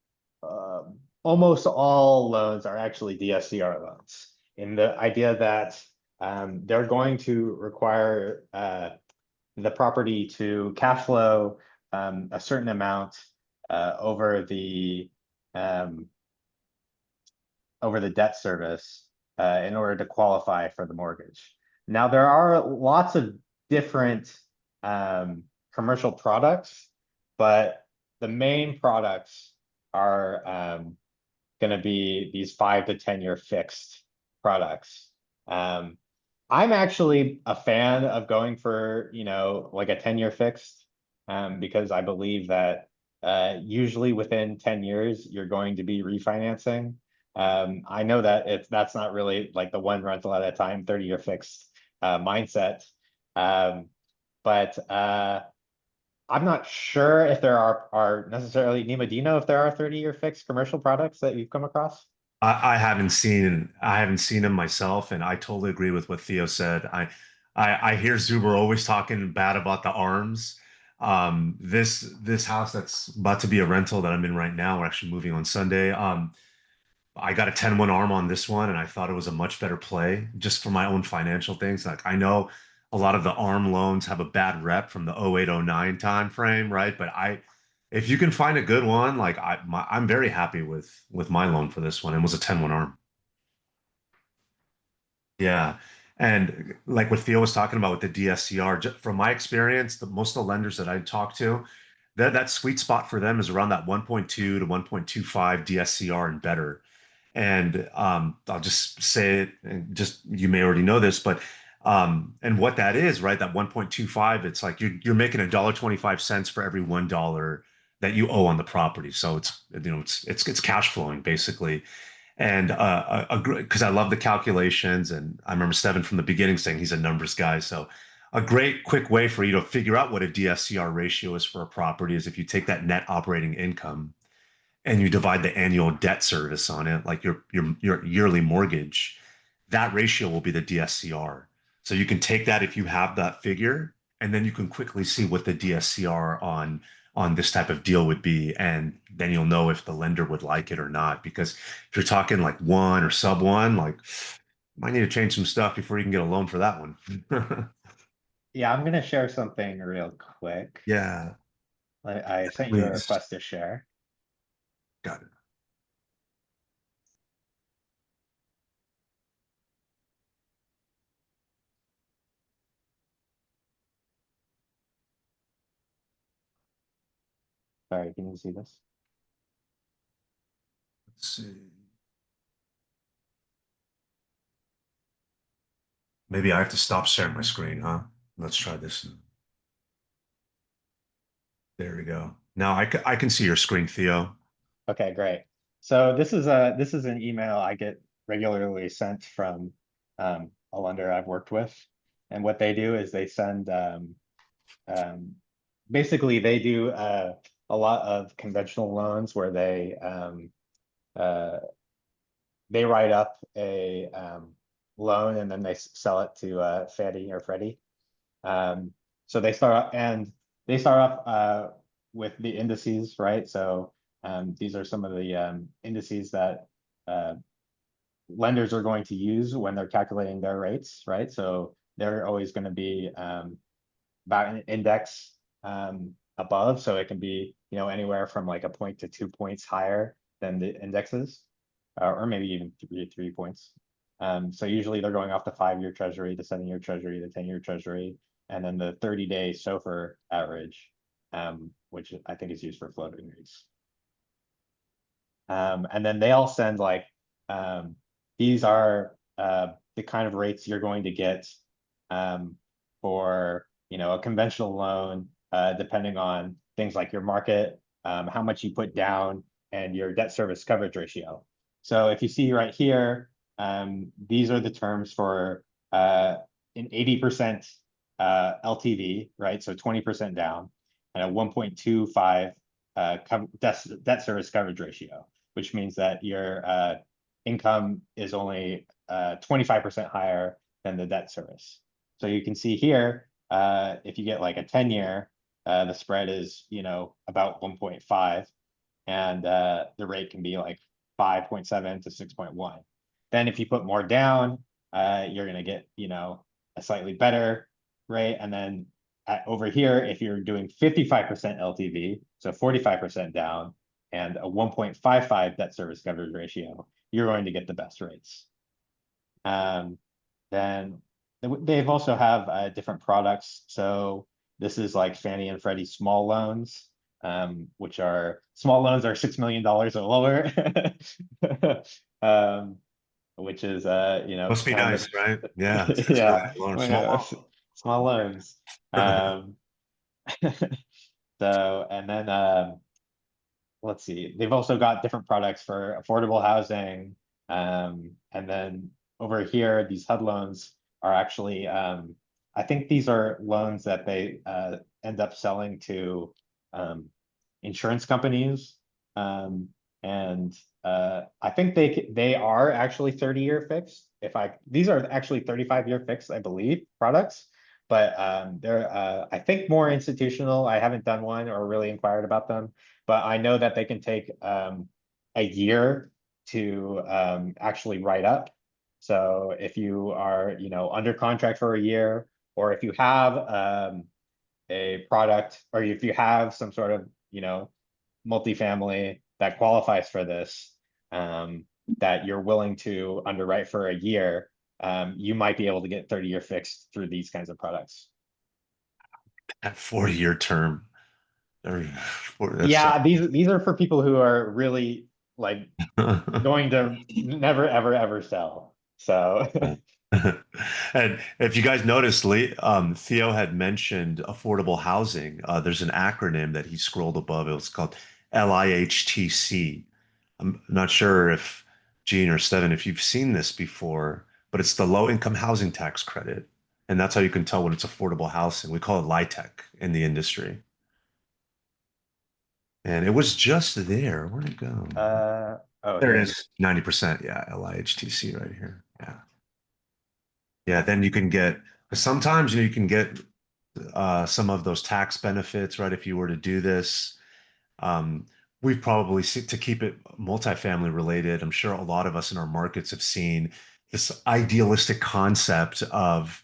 almost all loans are actually DSCR loans, in the idea that they're going to require the property to cash flow a certain amount uh, over the um, over the debt service in order to qualify for the mortgage. Now, there are lots of different commercial products, but the main products are going to be these 5 to 10 year fixed products. Um, I'm actually a fan of going for, like a 10-year fixed because I believe that usually within 10 years, you're going to be refinancing. I know that that's not really like the one rental at a time, 30-year fixed mindset. Um, but I'm not sure if there are necessarily, Nima, do you know if there are 30-year fixed commercial products that you've come across? I haven't seen him myself, and I totally agree with what Theo said. I hear Zuber always talking bad about the arms. This house that's about to be a rental that I'm in right now, we're actually moving on Sunday. I got a 10-1 arm on this one, and I thought it was a much better play just for my own financial things. Like I know a lot of the arm loans have a bad rep from the 08, 09 time frame, right? But if you can find a good one, like I'm very happy with my loan for this one. It was a 10-1 arm. Yeah. And like what Theo was talking about with the DSCR, from my experience, most of the lenders that I talk to, that sweet spot for them is around that 1.2 to 1.25 DSCR and better. And I'll just say it, and just you may already know this, but and what that is, right? That 1.25, it's like you're making $1.25 for every $1 that you owe on the property. So it's cash flowing basically. And because I love the calculations, and I remember Steven from the beginning saying he's a numbers guy. So a great quick way for you to figure out what a DSCR ratio is for a property is if you take that net operating income and you divide the annual debt service on it, like your yearly mortgage, that ratio will be the DSCR. So you can take that if you have that figure, and then you can quickly see what the DSCR on this type of deal would be, and then you'll know if the lender would like it or not. Because if you're talking like one or sub one, like might need to change some stuff before you can get a loan for that one. Yeah, I'm gonna share something real quick. Yeah, I sent you a please. request to share. Got it. Sorry, can you see this? Let's see. Maybe I have to stop sharing my screen, huh? Let's try this. There we go. Now I can see your screen, Theo. Okay, great. So this is an email I get regularly sent from a lender I've worked with. And what they do is they send um, basically they do a lot of conventional loans where uh, they write up a loan and then they sell it to Fannie or Freddie. Um, so they start off with the indices, right? So these are some of the indices that uh, lenders are going to use when they're calculating their rates, right? So they're always going to be about an index above. So it can be, anywhere from like a point to 2 points higher than the indexes, or maybe even 3 points. So usually they're going off the 5-year treasury, the 7-year treasury, the 10-year treasury, and then the 30-day SOFR average, which I think is used for floating rates. And then they all send like, these are the kind of rates you're going to get for, a conventional loan, depending on things like your market, how much you put down, and your debt service coverage ratio. So if you see right here, these are the terms for an 80% LTV, right? So 20% down, and a 1.25 debt service coverage ratio, which means that your income is only 25% higher than the debt service. So you can see here, if you get like a 10-year, the spread is, about 1.5, and the rate can be like 5.7 to 6.1. Then if you put more down, you're going to get, a slightly better rate. And then over here, if you're doing 55% LTV, so 45% down, and a 1.55 debt service coverage ratio, you're going to get the best rates. Then they've also have different products. So this is like Fannie and Freddie small loans, which are small loans are $6 million or lower, which is Must be kind of nice, right? Yeah, yeah, small. small loans. So and then let's see, they've also got different products for affordable housing. And then over here, these HUD loans are actually, I think these are loans that they end up selling to insurance companies. And I think they are actually 30-year fixed. These are actually 35-year fixed, I believe, products. But they're I think more institutional. I haven't done one or really inquired about them, but I know that they can take a year to actually write up. So if you are, under contract for a year, or if you have a product, or if you have some sort of, multifamily that qualifies for this, that you're willing to underwrite for a year, you might be able to get 30-year fixed through these kinds of products. At 40-year term. That's Yeah, these are for people who are really like going to never ever ever sell. So And if you guys noticed, Theo had mentioned affordable housing. There's an acronym that he scrolled above. It was called LIHTC. I'm not sure if Gene or Steven, if you've seen this before, but it's the low income housing tax credit. And that's how you can tell when it's affordable housing. We call it LIHTC in the industry. And it was just there. Where'd it go? oh, There it here. is. 90%. Yeah, LIHTC right here. Yeah. Yeah, then you can get sometimes you can get some of those tax benefits, right? If you were to do this, we've probably seen to keep it multifamily related. I'm sure a lot of us in our markets have seen this idealistic concept of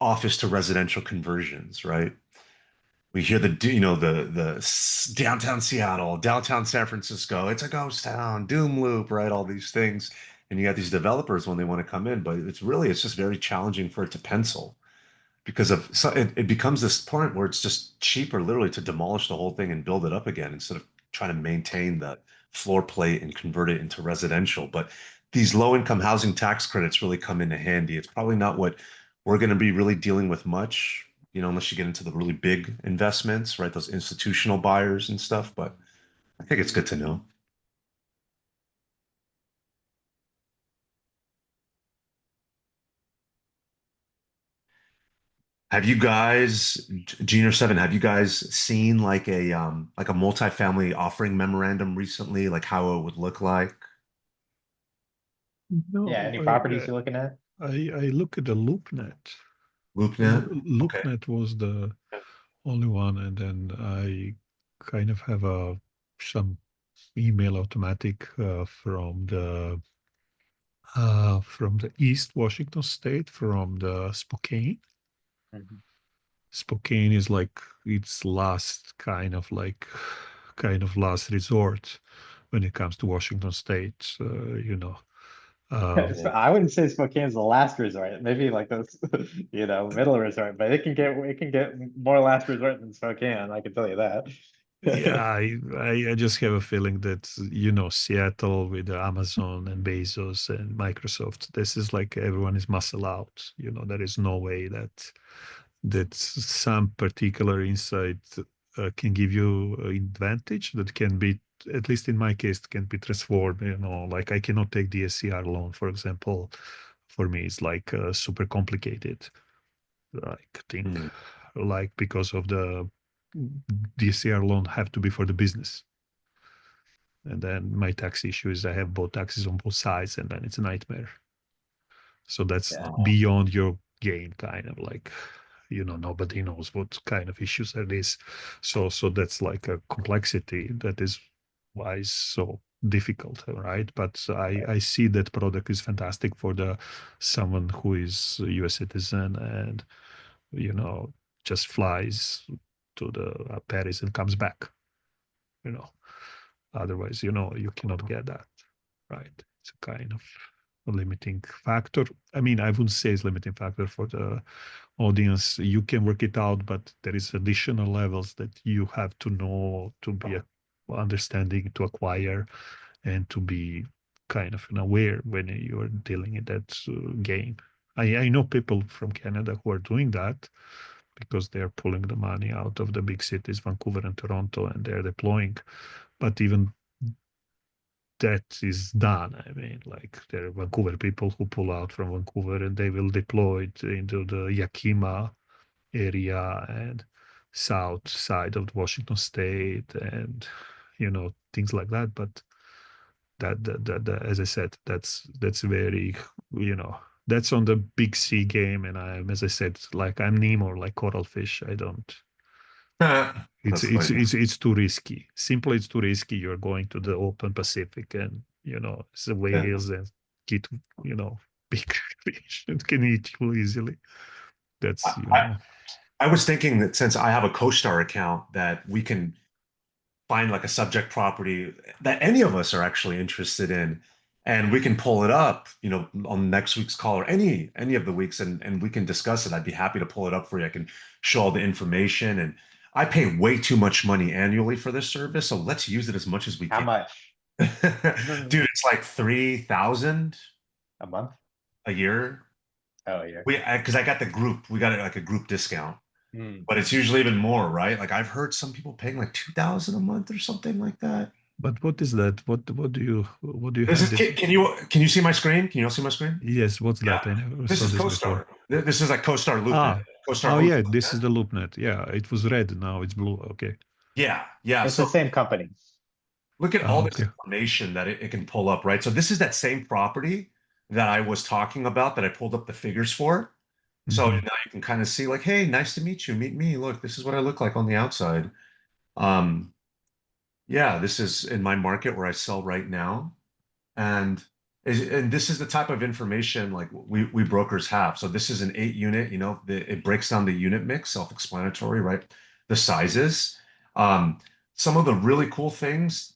office to residential conversions, right? We hear the downtown Seattle, downtown San Francisco, it's a ghost town, doom loop, right? All these things. And you got these developers when they want to come in, but it's just very challenging for it to pencil because it becomes this point where it's just cheaper literally to demolish the whole thing and build it up again instead of trying to maintain the floor plate and convert it into residential. But these low income housing tax credits really come into handy. It's probably not what we're going to be really dealing with much, unless you get into the really big investments, right? Those institutional buyers and stuff. But I think it's good to know. Have you guys, Gene or Seven, have you guys seen like a multifamily offering memorandum recently, like how it would look like? Yeah, No, any properties you're looking at? I look at the LoopNet. LoopNet? Okay. LoopNet was the only one, and then I kind of have some email automatic from the East Washington State, from the Spokane. Mhm. Spokane is like its last kind of last resort when it comes to Washington State. So Yeah. I wouldn't say Spokane's the last resort. Maybe like those, middle resort, but it can get more last resort than Spokane. I can tell you that. Yeah, I just have a feeling that Seattle with the Amazon and Bezos and Microsoft, this is like everyone is muscle out. There is no way that some particular insight can give you an advantage that can be, at least in my case, can be transformed. Like I cannot take the SCR loan, for example. For me, it's like super complicated. Like think Hmm. like because of the DSCR loan have to be for the business. And then my tax issue is I have both taxes on both sides, and then it's a nightmare. So that's Yeah. beyond your game, kind of like, nobody knows what kind of issues are these. So that's like a complexity that is why it's so difficult, right? But I see that product is fantastic for the someone who is a US citizen and you know just flies to the Paris and comes back. You know, otherwise, you cannot get that, right? It's a kind of a limiting factor. I mean, I wouldn't say it's limiting factor for the audience. You can work it out, but there is additional levels that you have to know to be understanding, to acquire, and to be kind of aware when you are dealing in that game. I know people from Canada who are doing that because they're pulling the money out of the big cities, Vancouver and Toronto, and they're deploying. But even that is done. I mean, like there are Vancouver people who pull out from Vancouver and they will deploy it into the Yakima area and south side of Washington State and things like that. But that as I said, that's very that's on the big sea game, and I'm, as I said, like I'm Nemo, like coral fish. I don't. It's That's it's funny. it's it's too risky. Simply, it's too risky. You're going to the open Pacific, and it's the whales and get, big fish and can eat you easily. That's, I, I was thinking that since I have a CoStar account, that we can find like a subject property that any of us are actually interested in, and we can pull it up, on next week's call or any of the weeks, and we can discuss it. I'd be happy to pull it up for you. I can show all the information, and I pay way too much money annually for this service, so let's use it as much as we How can. much? Dude, it's like 3,000 A month? a year. Oh, yeah. Because I got the group, we got it like a group discount, Hmm. but it's usually even more, right? Like I've heard some people paying like 2,000 a month or something like that. but what is that? What do you This have is, this? can you see my screen? Can you all see my screen? Yes, what's Yeah. that? I never This saw is this before. CoStar. This is like CoStar LoopNet. Ah, CoStar oh owns yeah, this is LoopNet. the LoopNet. Yeah, it was red, now it's blue. Okay. Yeah, yeah. It's the So same company. look at all Ah, this okay. information that it can pull up, right? So this is that same property that I was talking about that I pulled up the figures for. So Mhm. now you can kind of see like, hey, nice to meet you. Meet me. Look, this is what I look like on the outside. Um, yeah, this is in my market where I sell right now. And and this is the type of information like we brokers have. So this is an 8 unit, it breaks down the unit mix, self-explanatory, right? The sizes. Um, some of the really cool things,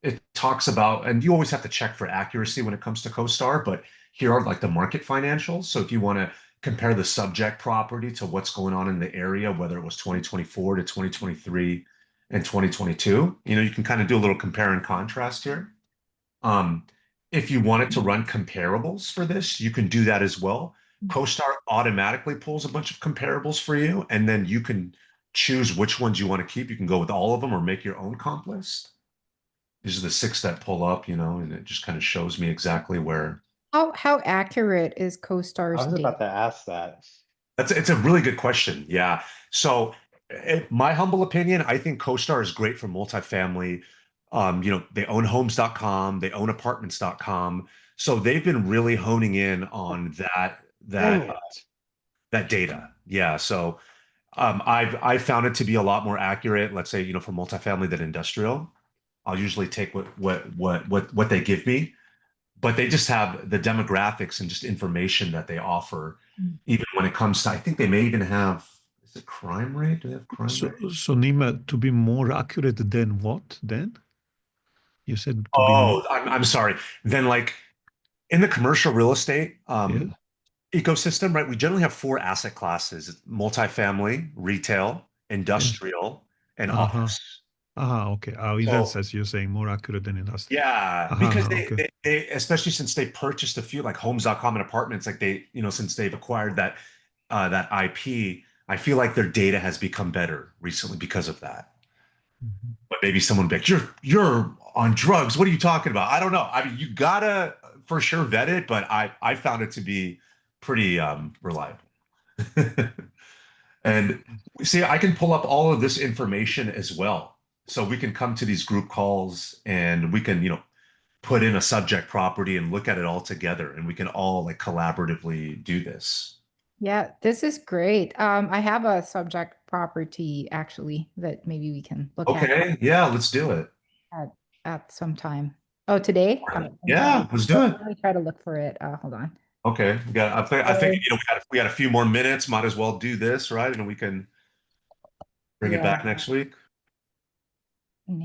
it talks about, and you always have to check for accuracy when it comes to CoStar, but here are like the market financials. So if you want to compare the subject property to what's going on in the area, whether it was 2024 to 2023 and 2022, you can kind of do a little compare and contrast here. Um, if you wanted to run comparables for this, you can do that as well. CoStar automatically pulls a bunch of comparables for you, and then you can choose which ones you want to keep. You can go with all of them or make your own comp list. These are the six that pull up, and it just kind of shows me exactly where. How accurate is I CoStar's was data? about to ask that. It's a really good question. Yeah. So, my humble opinion, I think CoStar is great for multifamily. They own homes.com, they own apartments.com. So they've been really honing in on that Dang that uh, it. that data. Yeah. So I've found it to be a lot more accurate, let's say, for multifamily than industrial. I'll usually take what they give me, but they just have the demographics and just information that they offer, even when it comes to, I think they may even have, is it crime rate? Do they have crime So, rate? so Nima, to be more accurate than what then? You said to be more, Oh, I'm sorry. Then like in the commercial real estate yeah, ecosystem, right? We generally have four asset classes: multifamily, retail, yeah. industrial, and Uh-huh. office. Okay. Oh, in that So sense, you're saying more accurate than industry. yeah, because they, Okay. they they especially since they purchased a few like homes.com and apartments, like since they've acquired that IP, I feel like their data has become better recently because of that. Mhm. But maybe someone would be like, you're on drugs. What are you talking about? I don't know. I mean, you gotta for sure vet it, but I found it to be pretty reliable. And see, I can pull up all of this information as well. So we can come to these group calls and we can, put in a subject property and look at it all together, and we can all like collaboratively do this. Yeah, this is great. I have a subject property actually that maybe we can look Okay, yeah, let's do it. at, at some time. Oh, today? Yeah, let's do it. Let me try to look for it. Hold on. Okay, I think So, we got a few more minutes. Might as well do this, right? And we can bring it yeah, back next week.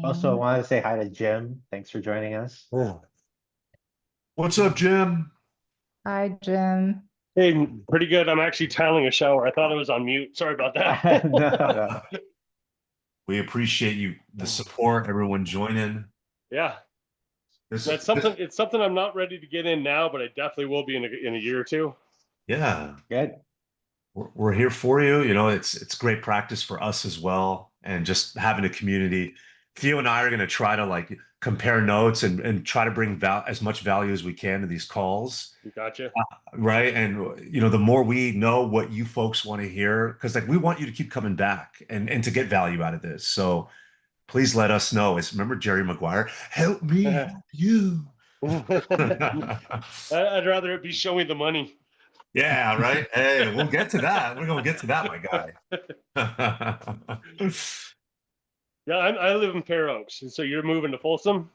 Also, I name. wanted to say hi to Jim. Thanks for joining us. Oh. What's up, Jim? Hi, Jim. Hey, pretty good. I'm actually tiling a shower. I thought I was on mute. Sorry about that. No, no. We appreciate you, the support, everyone joining. Yeah, This, that's this, something. It's something I'm not ready to get in now, but I definitely will be in a year or two. yeah, Good. we're here for you. It's great practice for us as well, and just having a community. Theo and I are going to try to like compare notes and try to bring as much value as we can to these calls, Gotcha. right? And the more we know what you folks want to hear, because like we want you to keep coming back and to get value out of this. So please let us know. It's remember Jerry Maguire, help me help you. I'd rather it be showing the money. Yeah, right. Hey, we'll get to that. We're gonna get to that, my guy. Yeah, I live in Fair Oaks, so you're moving to Folsom.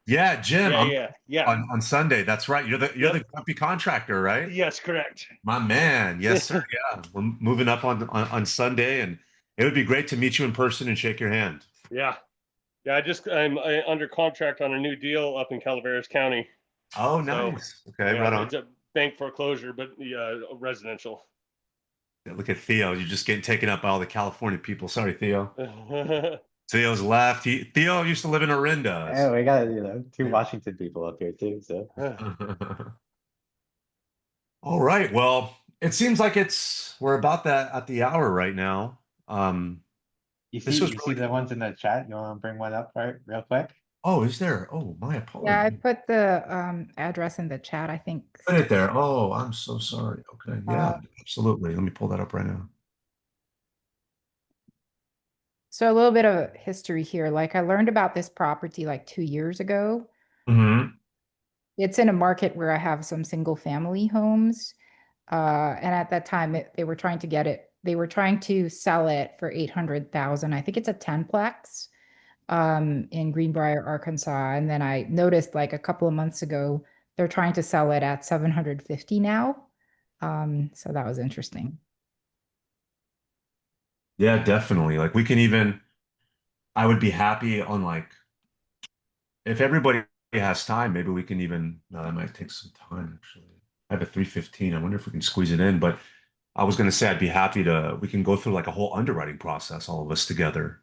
Yeah, Jim, Yeah, I'm yeah, yeah. on Sunday. That's right. You're the Yep. grumpy contractor, right? Yes, correct. My man. Yes, sir. Yeah. We're moving up on Sunday, and it would be great to meet you in person and shake your hand. Yeah. Yeah, I'm under contract on a new deal up in Calaveras County. Oh, So, nice. Okay, yeah, right on. it's a bank foreclosure, but residential. Yeah, look at Theo. You're just getting taken up by all the California people. Sorry, Theo. Yeah, Theo's left. Theo used to live in Orinda. Yeah, we got, two Washington people up here too, so. All right. Well, it seems like we're about that at the hour right now. This was You see really. the ones in the chat? You wanna bring one up right real quick? Oh, is there? Oh, my Yeah, I apologies. put the address in the chat, I think. Put it there. Oh, I'm so sorry. Okay. Yeah, Uh, absolutely. Let me pull that up right now. so a little bit of history here. Like I learned about this property like 2 years ago. Hmm. It's in a market where I have some single family homes. And at that time, they were trying to get it. They were trying to sell it for 800,000. I think it's a 10-plex in Greenbrier, Arkansas. And then I noticed like a couple of months ago, they're trying to sell it at 750 now. So that was interesting. Yeah, definitely. Like we can even, I would be happy on like, if everybody has time, maybe we can even, no, that might take some time actually. I have a 3:15. I wonder if we can squeeze it in, but I was going to say I'd be happy we can go through like a whole underwriting process, all of us together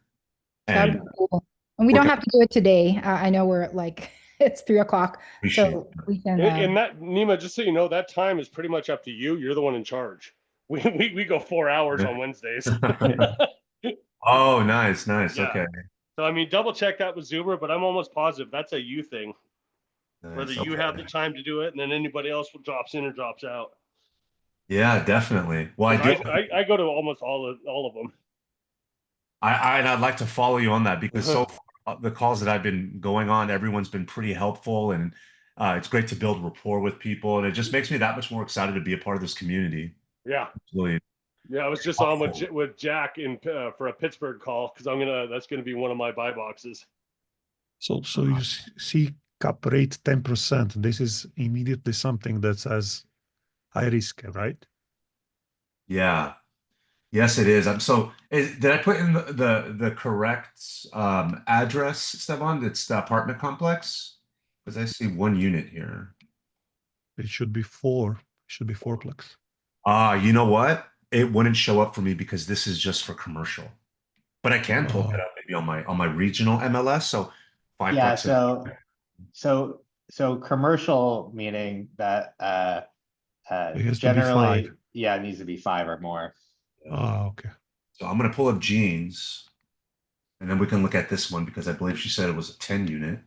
That'd be and cool. And we work don't out. have to do it today. I know we're at like it's 3 o'clock, Appreciate so we can. and that Nima, just so you know, that time is pretty much up to you. You're the one in charge. We go 4 hours on Wednesdays. Oh, nice, nice. Yeah. Okay. So I mean, double check that with Zoomer, but I'm almost positive that's a you thing. Whether Nice. you Okay. have the time to do it, and then anybody else drops in or drops out. Yeah, definitely. Well, I do. Because I go to almost all of them. And I'd like to follow you on that because so far, the calls that I've been going on, everyone's been pretty helpful, and it's great to build rapport with people, and it just makes me that much more excited to be a part of this community. Yeah. It's really Yeah, I was just on helpful. with Jack in for a Pittsburgh call because that's gonna be one of my buy boxes. So you see cap rate 10%. This is immediately something that says high risk, right? Yeah. Yes, it is. Did I put in the correct address, Stefan? It's the apartment complex? Because I see one unit here. It should be four. It should be fourplex. You know what? It wouldn't show up for me because this is just for commercial. But I can pull that Oh, up maybe on my regional MLS. So Yeah, fiveplex. so commercial meaning that it has to be generally, 5. yeah, it needs to be 5 or more. Okay. So I'm gonna pull up Jeans, and then we can look at this one because I believe she said it was a 10 unit.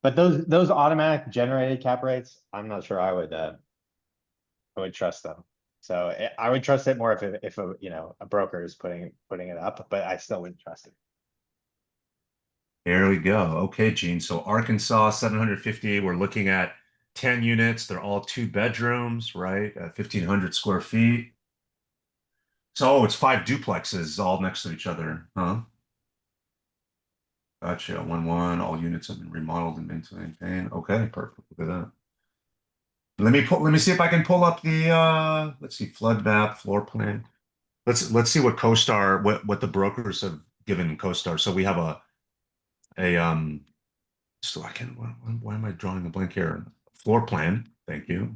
But those automatic generated cap rates, I'm not sure I would trust them. So I would trust it more if a broker is putting it up, but I still wouldn't trust it. There we go. Okay, Gene. So Arkansas 750. We're looking at 10 units. They're all 2 bedrooms, right? 1,500 square feet. So it's 5 duplexes all next to each other, huh? Gotcha. 1-1. All units have been remodeled and maintained. Okay, perfect. Look at that. Let me see if I can pull up the let's see, flood map, floor plan. Let's see what CoStar, what the brokers have given CoStar. So we have a so I can why am I drawing a blank here? Floor plan, thank you.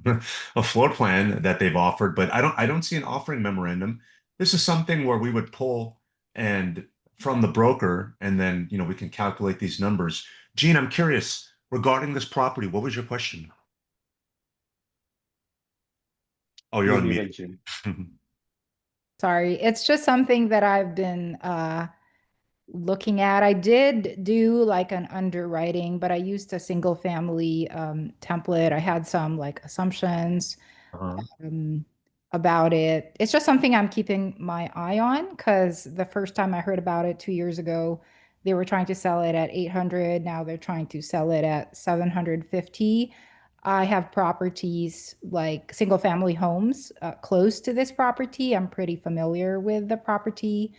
A floor plan that they've offered, but I don't see an offering memorandum. This is something where we would pull and from the broker, and then we can calculate these numbers. Gene, I'm curious regarding this property. What was your question? Oh, you're You're on mute. muted, June. Sorry, it's just something that I've been looking at. I did do like an underwriting, but I used a single family template. I had some like assumptions Uh-huh. um, about it. It's just something I'm keeping my eye on because the first time I heard about it 2 years ago, they were trying to sell it at 800. Now they're trying to sell it at 750. I have properties like single family homes close to this property. I'm pretty familiar with the property.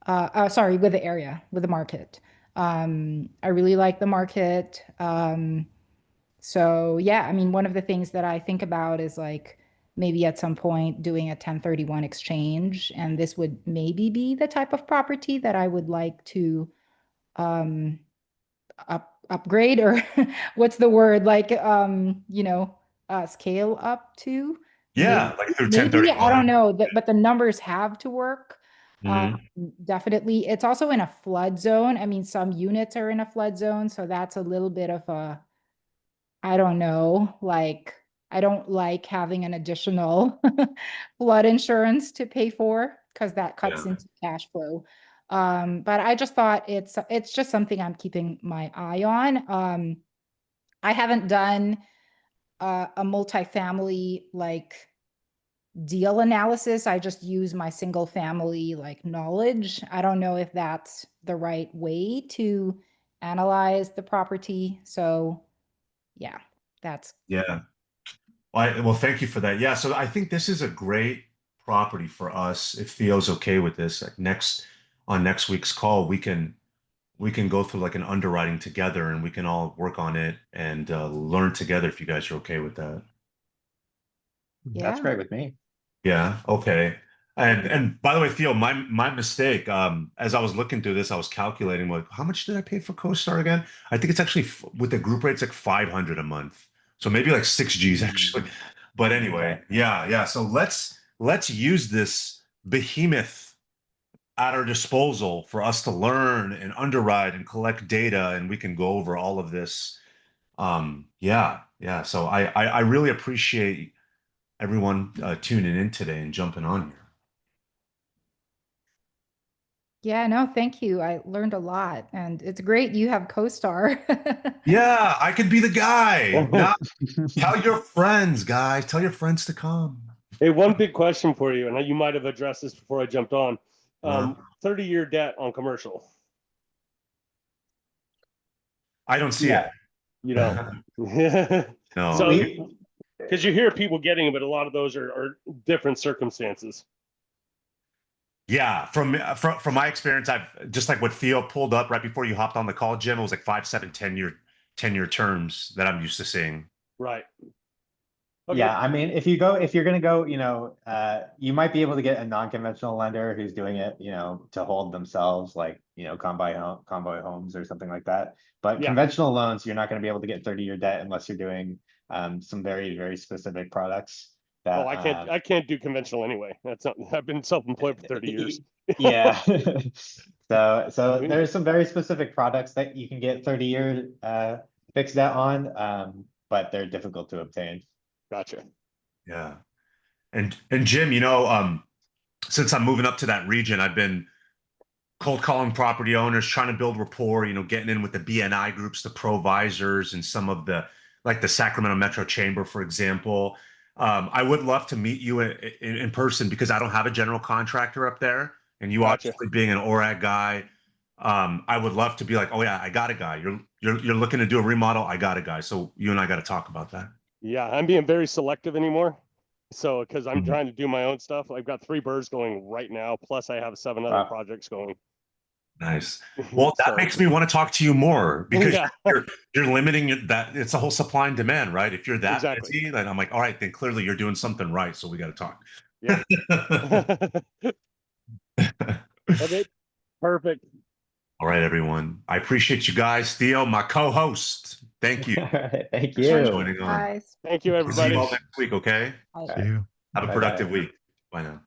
sorry, with the area, with the market. I really like the market. So yeah, I mean, one of the things that I think about is like maybe at some point doing a 1031 exchange, and this would maybe be the type of property that I would like to um upgrade, or what's the word, like scale up to. Yeah, like through Maybe I don't 1031. know, but the numbers have to work. um Mhm. Definitely. It's also in a flood zone. I mean, some units are in a flood zone, so that's a little bit of a, I don't know, like, I don't like having an additional flood insurance to pay for, because that cuts Yeah. into cash flow. But I just thought it's just something I'm keeping my eye on. I haven't done a multifamily like deal analysis. I just use my single family like knowledge. I don't know if that's the right way to analyze the property. So yeah, that's Yeah. Well, thank you for that. Yeah, so I think this is a great property for us. If Theo's okay with this, like next week's call, we can go through like an underwriting together and we can all work on it and learn together if you guys are okay with that. That's yeah. great with me. Yeah, okay. And by the way, Theo, my mistake. As I was looking through this, I was calculating like how much did I pay for CoStar again? I think it's actually with the group rates like 500 a month. So maybe like 6Gs actually. But anyway, Okay. yeah. So let's use this behemoth at our disposal for us to learn and underwrite and collect data, and we can go over all of this. Yeah. So I really appreciate everyone tuning in today and jumping on here. Yeah, no, thank you. I learned a lot, and it's great you have CoStar. Yeah, I could be the guy. Now tell your friends, guys. Tell your friends to come. Hey, one big question for you, and you might have addressed this before I jumped on. Uh, 30-year debt on commercial. I don't see Yeah. it. You don't. No. So, We because you hear people getting it, but a lot of those are different circumstances. Yeah, from my experience, I've just like what Theo pulled up right before you hopped on the call, Jim. It was like 5, 7, 10-year terms that I'm used to seeing. Right. Okay. Yeah, I mean, if you're gonna go, you might be able to get a non-conventional lender who's doing it, to hold themselves, like, convoy homes or something like that. But Yeah. conventional loans, you're not gonna be able to get 30-year debt unless you're doing some very, very specific products Oh, that I can't do conventional anyway. That's not. I've been self-employed for 30 years. yeah. So there's some very specific products that you can get 30-year fixed debt on, but they're difficult to obtain. Gotcha. Yeah. And Jim, since I'm moving up to that region, I've been cold calling property owners, trying to build rapport, getting in with the BNI groups, the provisors, and some of the like the Sacramento Metro Chamber, for example. I would love to meet you in person because I don't have a general contractor up there, and you Gotcha. obviously being an ORAG guy, I would love to be like, oh yeah, I got a guy. You're looking to do a remodel, I got a guy. So you and I got to talk about that. Yeah, I'm being very selective anymore. So, because I'm Mhm. trying to do my own stuff, I've got 3 birds going right now. Plus, I have 7 other Wow. projects going. Nice. Well, that So, makes me want to talk to you more because yeah, you're limiting that. It's a whole supply and demand, right? If you're that exactly. busy, then I'm like, all right, then clearly you're doing something right. So we got to talk. Yeah. Okay. Perfect. All right, everyone. I appreciate you guys. Theo, my co-host. Thank you. All right, thank Thanks for you. joining on. Guys. Thank you, We'll see you everybody. all next week, okay? Bye. All See right, you. Have a bye bye. productive week. Bye now.